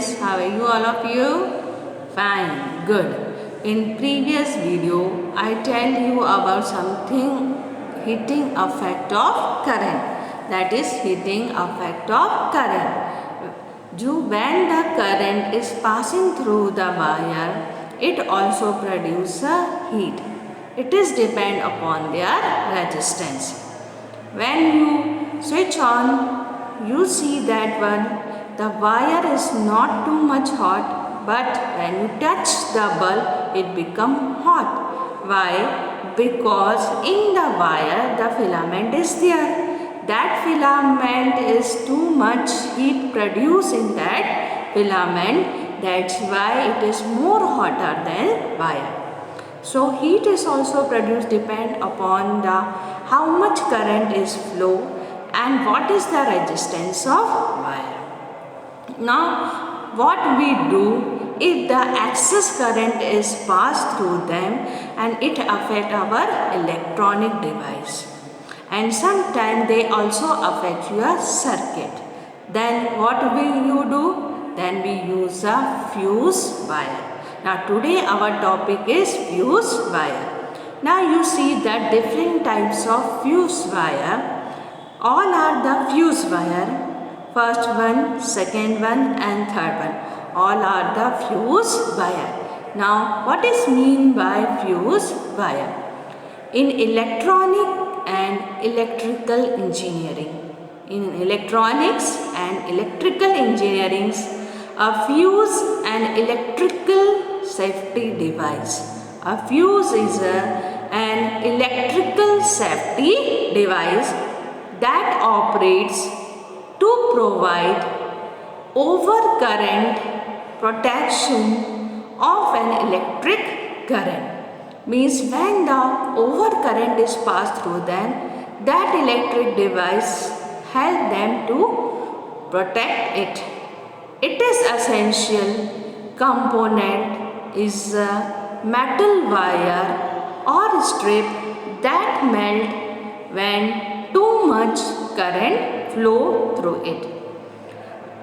students, how are you all of you? Fine, good. In previous video, I tell you about something heating effect of current. That is heating effect of current. When the current is passing through the wire, it also produces heat. It is depend upon their resistance. When you switch on, you see that the wire is not too much hot, but when you touch the bulb, it become hot. Why? Because in the wire, the filament is there. That filament is too much heat produced in that filament. That's why it is more hotter than wire. So heat is also produced depend upon the how much current is flow and what is the resistance of wire. Now what we do if the excess current is passed through them and it affect our electronic device, and sometimes they also affect your circuit. Then what will you do? Then we use a fuse wire. Now today our topic is fuse wire. Now you see that different types of fuse wire. All are the fuse wire. First one, second one and third one. All are the fuse wire. Now what is mean by fuse wire? In electronic and electrical engineering. In electronics and electrical engineering, a fuse an electrical safety device. A fuse is an electrical safety device that operates to provide overcurrent protection of an electric current. Means when the overcurrent is passed through them, that electric device help them to protect it. It is essential component is a metal wire or strip that melt when too much current flow through it.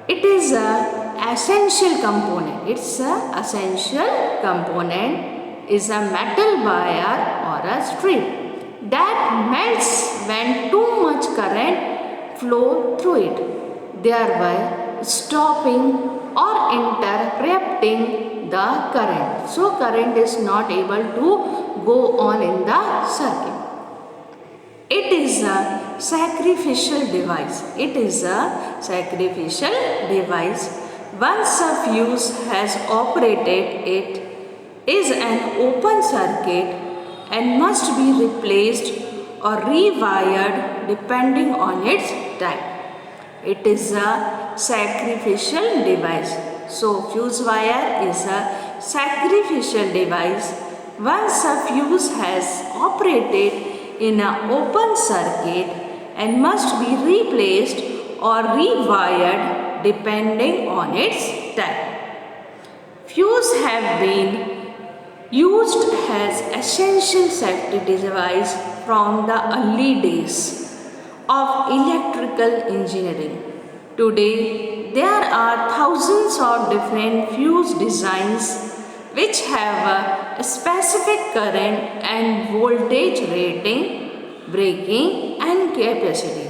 It is a essential component. It's a essential component is a metal wire or a strip that melts when too much current flow through it, thereby stopping or interrupting the current. So current is not able to go on in the circuit. It is a sacrificial device. It is a sacrificial device. Once a fuse has operated, it is an open circuit and must be replaced or rewired depending on its type. It is a sacrificial device. So fuse wire is a sacrificial device. Once a fuse has operated in an open circuit and must be replaced or rewired depending on its type. Fuse have been used as essential safety device from the early days of electrical engineering. Today, there are thousands of different fuse designs which have a specific current and voltage rating, breaking and capacity.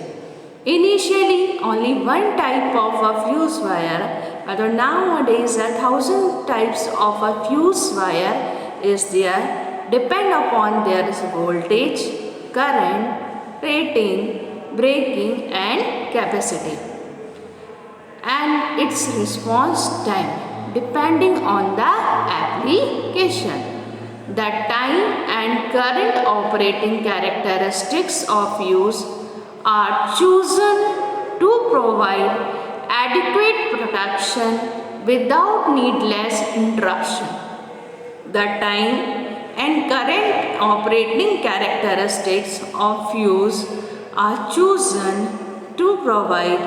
Initially, only one type of a fuse wire, but nowadays 1,000 types of a fuse wire is there, depend upon their voltage, current, rating, breaking and capacity, and its response time depending on the application. The time and current operating characteristics of fuse are chosen to provide adequate protection without needless interruption. The time and current operating characteristics of fuse are chosen to provide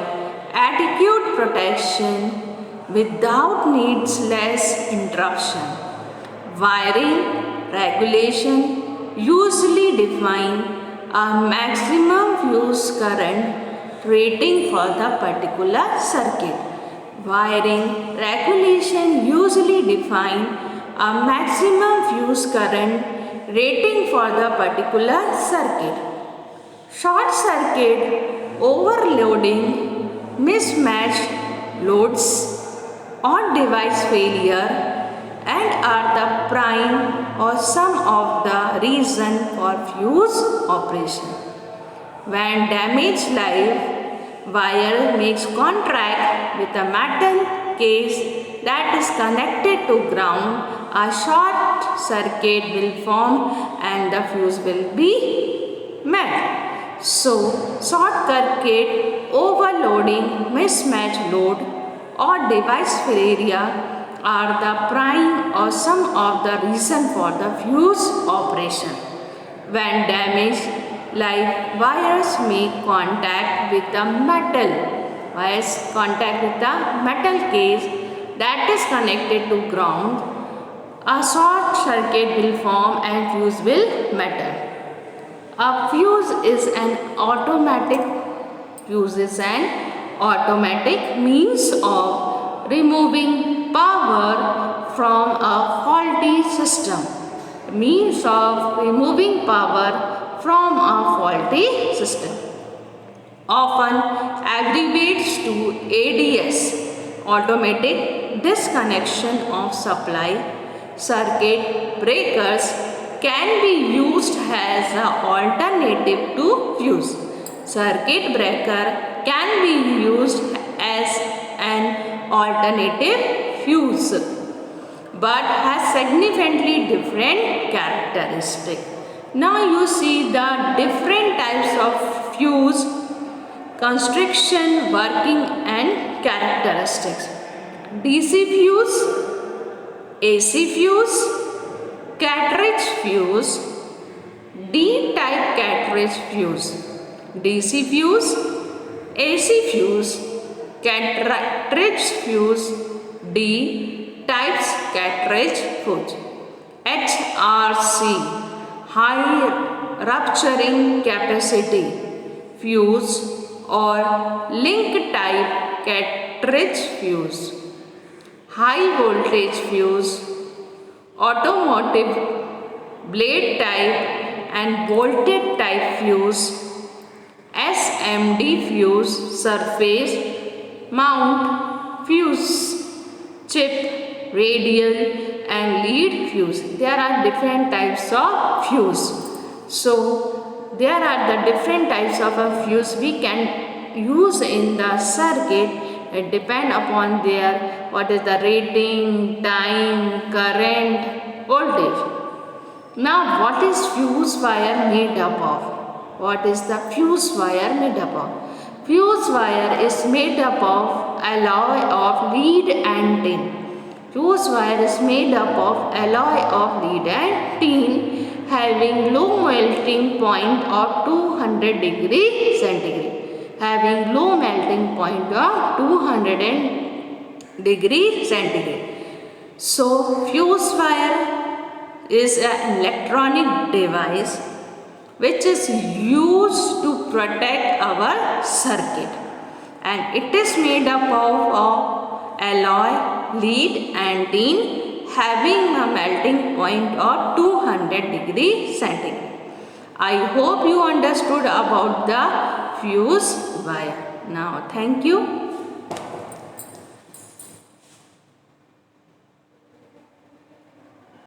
adequate protection without needless interruption. Wiring regulation usually define a maximum fuse current rating for the particular circuit. Wiring regulation usually define a maximum fuse current rating for the particular circuit. Short circuit, overloading, mismatched loads, or device failure and are the prime or some of the reason for fuse operation. When damaged live wire makes contact with a metal case that is connected to ground, a short circuit will form and the fuse will be met. So, short circuit, overloading, mismatched load or device failure are the prime or some of the reason for the fuse operation. When damaged live wires make contact with the metal case that is connected to ground, a short circuit will form and fuse will metal. A fuse is an automatic means of removing power from a faulty system. Often abbreviates to ADS, automatic disconnection of supply. Circuit breakers can be used as an alternative to fuse. Circuit breaker can be used as an alternative fuse but has significantly different characteristics. Now you see the different types of fuse, construction, working and characteristics. DC fuse, AC fuse, cartridge fuse, D-type cartridge fuse, DC fuse, AC fuse, cartridge fuse, D types cartridge fuse. HRC, high rupturing capacity fuse or link type cartridge fuse. High voltage fuse, automotive blade type and bolted type fuse. SMD fuse, surface mount fuse, chip, radial and lead fuse. There are different types of fuse. So there are the different types of a fuse we can use in the circuit. It depends upon their what is the rating, time, current, voltage. Now what is fuse wire made up of? What is the fuse wire made up of? Fuse wire is made up of alloy of lead and tin. Fuse wire is made up of alloy of lead and tin having low melting point of 200 degree centigrade. Having low melting point of 200 degree centigrade. So fuse wire is an electronic device which is used to protect our circuit, and it is made up of alloy, lead and tin having a melting point of 200 degree centigrade. I hope you understood about the fuse wire. Now thank you.